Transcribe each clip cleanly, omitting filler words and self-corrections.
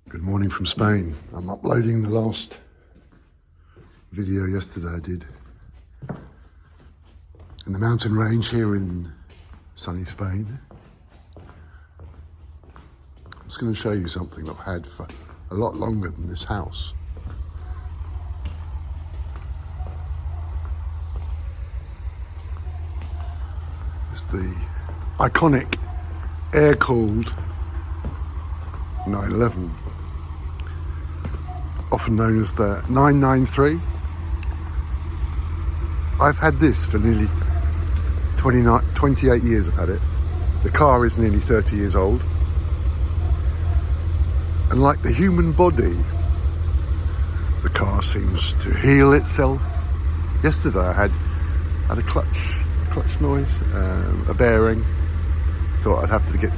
Good morning from Spain. I'm uploading the last video yesterday I did in the mountain range here in sunny Spain. I'm just going to show you something I've had for a lot longer than this house. It's the iconic air-cooled 911. Often known as the 993. I've had this for nearly 28 years I've had it. The car is nearly 30 years old. And like the human body, the car seems to heal itself. Yesterday I had a clutch noise, a bearing. Thought I'd have to get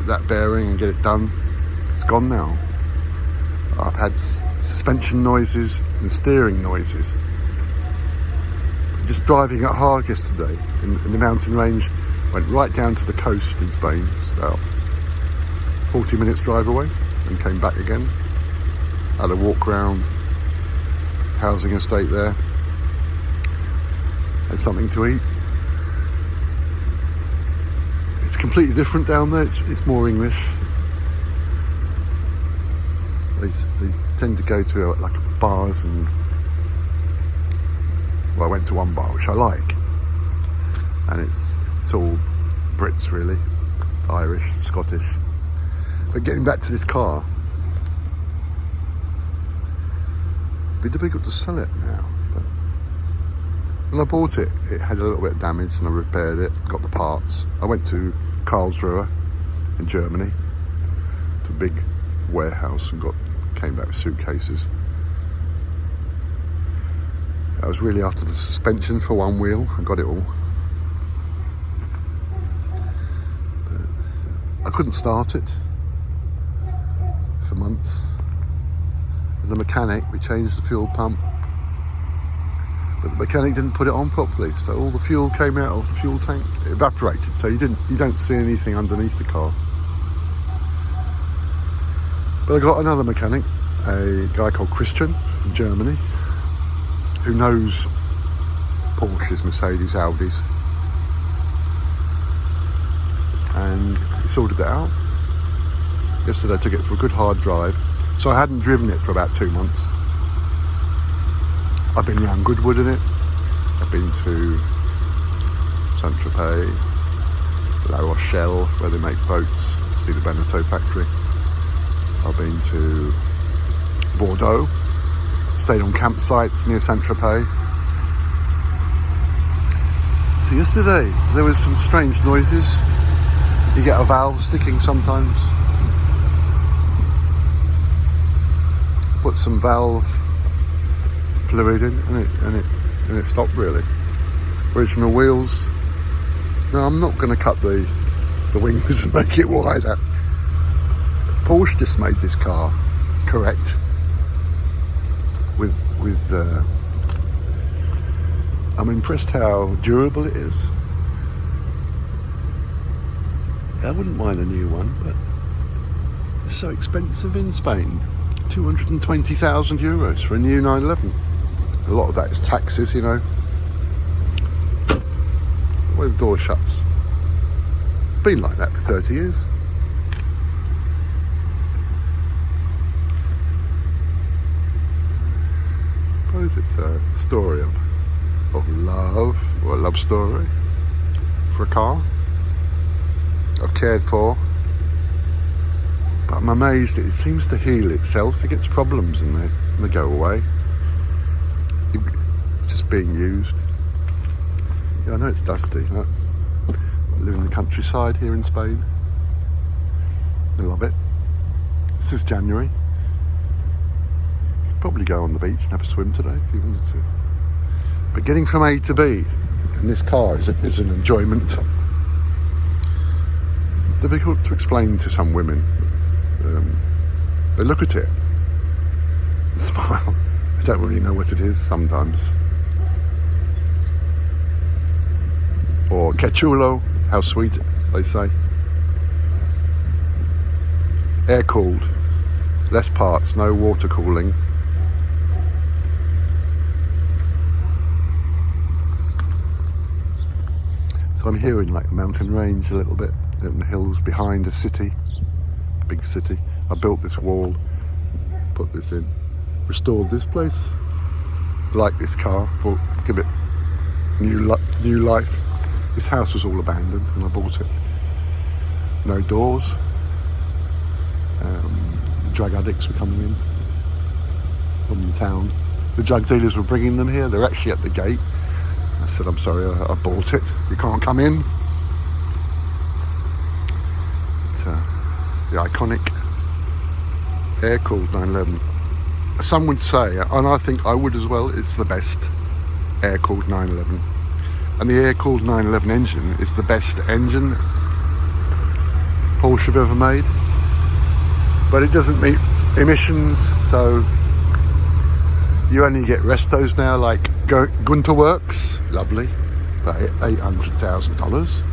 that bearing and get it done. It's gone now. I've had suspension noises and steering noises. Just driving it hard yesterday in the mountain range, went right down to the coast in Spain. It's about 40 minutes drive away, and came back again. Had a walk round housing estate there. Had something to eat. It's completely different down there. It's more English. They tend to go to like bars and, well, I went to one bar which I like, and it's all Brits really, Irish, Scottish. But getting back to this car, it'd be difficult to sell it now. But when I bought it, it had a little bit of damage, and I repaired it, got the parts. I went to Karlsruhe in Germany, to a big warehouse, and came back with suitcases. I was really after the suspension for one wheel. I got it all, but I couldn't start it for months. As a mechanic, we changed the fuel pump, but the mechanic didn't put it on properly, so all the fuel came out of the fuel tank. It evaporated, so you don't see anything underneath the car. But I got another mechanic, a guy called Christian from Germany, who knows Porsches, Mercedes, Audis, and he sorted it out. Yesterday I took it for a good hard drive, so I hadn't driven it for about 2 months. I've been around Goodwood in it. I've been to Saint-Tropez, La Rochelle, where they make boats, see the Beneteau factory. I've been to Bordeaux, stayed on campsites near Saint-Tropez. So yesterday there was some strange noises. You get a valve sticking sometimes. Put some valve fluid in and it stopped really. Original wheels. No, I'm not going to cut the wings and make it wider. Porsche just made this car correct with I'm impressed how durable it is. I wouldn't mind a new one, but it's so expensive in Spain. 220,000 euros for a new 911. A lot of that is taxes, you know. The way the door shuts. It's been like that for 30 years. I suppose it's a story of love, or a love story for a car I've cared for. But I'm amazed it seems to heal itself. It gets problems and they go away. It's just being used. Yeah, I know it's dusty. I live in the countryside here in Spain. I love it. This is January. Probably go on the beach and have a swim today if you wanted to. But getting from A to B in this car is an enjoyment. It's difficult to explain to some women. They look at it and smile. I don't really know what it is sometimes. Or que chulo, how sweet, they say. Air-cooled less parts, no water cooling. So I'm here in like a mountain range a little bit, in the hills behind a city, big city. I built this wall, put this in, restored this place. Like this car, but give it new life. This house was all abandoned when I bought it. No doors. Drug addicts were coming in from the town. The drug dealers were bringing them here. They're actually at the gate. I said, I'm sorry, I bought it. You can't come in. It's, the iconic air-cooled 911. Some would say, and I think I would as well, it's the best air-cooled 911. And the air-cooled 911 engine is the best engine Porsche have ever made. But it doesn't meet emissions, so you only get restos now, like Gunter Works, lovely, about $800,000.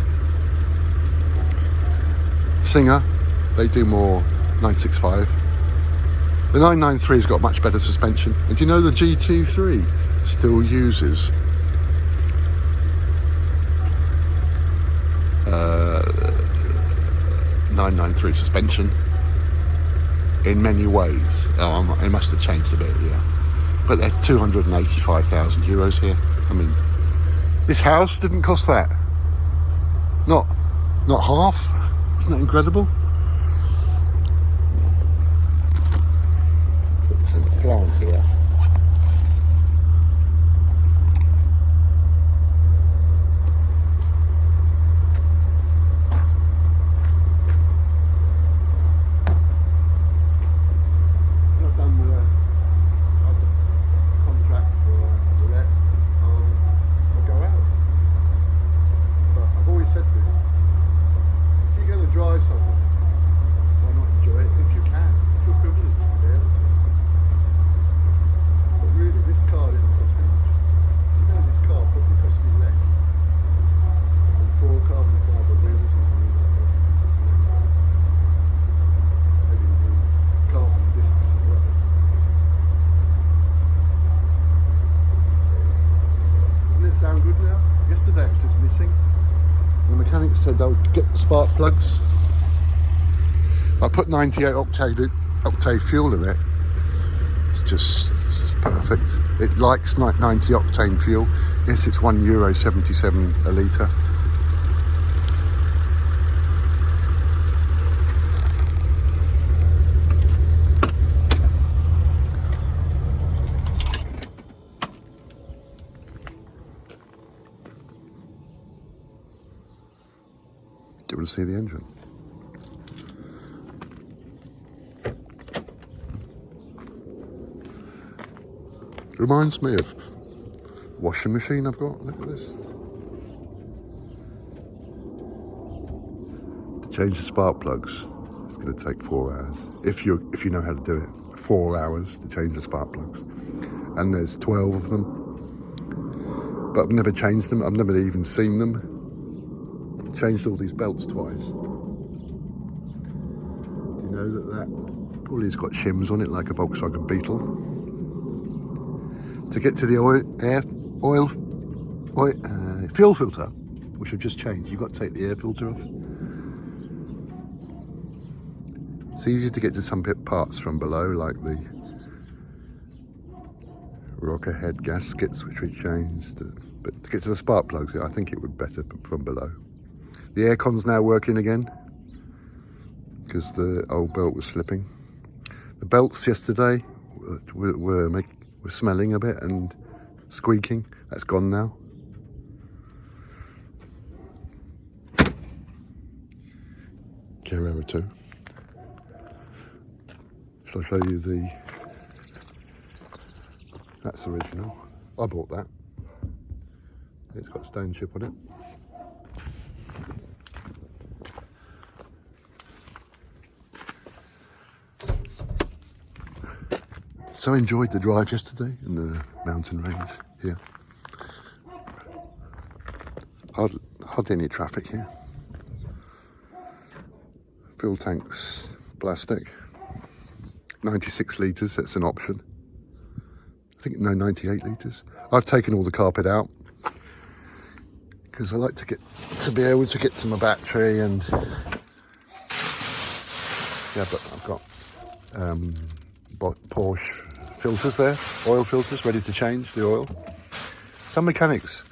Singer, they do more 965. The 993's got much better suspension. And do you know the GT3 still uses 993 suspension in many ways? Oh, it must have changed a bit, yeah. But there's 285,000 euros here. I mean, this house didn't cost that. Not half. Isn't that incredible? Put this in the plant here. Sound good now? Yesterday it was just missing. The mechanic said they'll get the spark plugs. I put 98 octane fuel in it. It's just perfect. It likes 90 octane fuel. Yes, it's €1.77 a litre. Do you want to see the engine? It reminds me of the washing machine I've got. Look at this. To change the spark plugs, it's going to take 4 hours. If you know how to do it, 4 hours to change the spark plugs. And there's 12 of them. But I've never changed them. I've never even seen them. Changed all these belts twice. Do you know that probably has got shims on it like a Volkswagen Beetle? To get to the fuel filter, which I've just changed, you've got to take the air filter off. It's easier to get to some parts from below, like the rocker head gaskets, which we changed. But to get to the spark plugs, I think it would be better from below. The aircon's now working again because the old belt was slipping. The belts yesterday were smelling a bit and squeaking. That's gone now. Carrera 2. Shall I show you the... That's the original. I bought that. It's got a stone chip on it. So I enjoyed the drive yesterday in the mountain range here. Hardly any traffic here. Fuel tanks, plastic. 96 litres, that's an option. I think, no, 98 litres. I've taken all the carpet out because I like to be able to get to my battery, and yeah, but I've got Porsche filters there, oil filters, ready to change the oil. Some mechanics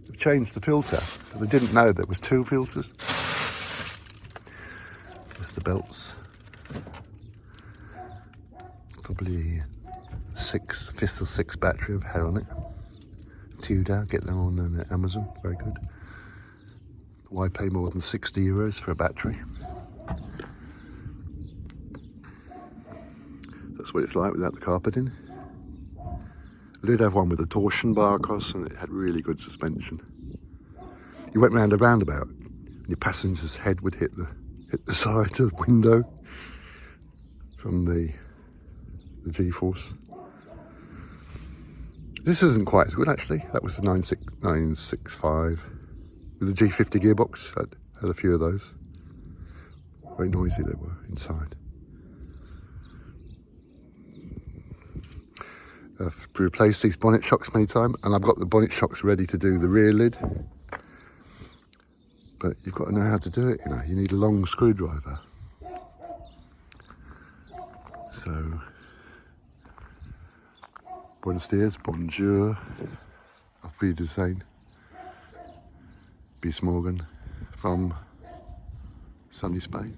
have changed the filter, but they didn't know there was 2 filters. There's the belts. Probably 5th or 6th battery I've had on it. Tudor, get them on Amazon, very good. Why pay more than 60 euros for a battery? That's what it's like without the carpeting. I did have one with a torsion bar across, and it had really good suspension. You went round a roundabout, and your passenger's head would hit the side of the window from the G-force. This isn't quite as good, actually. That was the 965 with the G50 gearbox. I had a few of those. Very noisy they were inside. I've replaced these bonnet shocks many times, and I've got the bonnet shocks ready to do the rear lid. But you've got to know how to do it, you know. You need a long screwdriver. So, buenos dias, bonjour, auf Wiedersehen, bis morgen from sunny Spain.